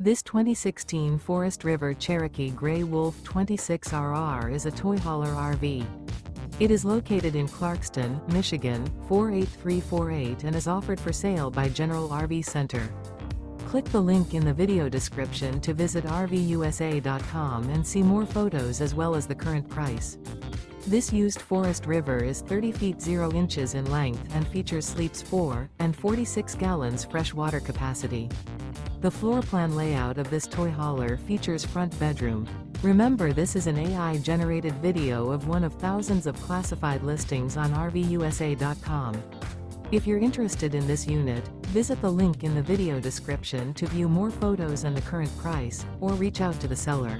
This 2016 Forest River Cherokee Grey Wolf 26RR is a toy hauler RV. It is located in Clarkston, Michigan, 48348 and is offered for sale by General RV Center. Click the link in the video description to visit RVUSA.com and see more photos as well as the current price. This used Forest River is 30 feet 0 inches in length and features sleeps 4 and 46 gallons fresh water capacity. The floor plan layout of this toy hauler features front bedroom. Remember, this is an AI-generated video of one of thousands of classified listings on RVUSA.com. If you're interested in this unit, visit the link in the video description to view more photos and the current price, or reach out to the seller.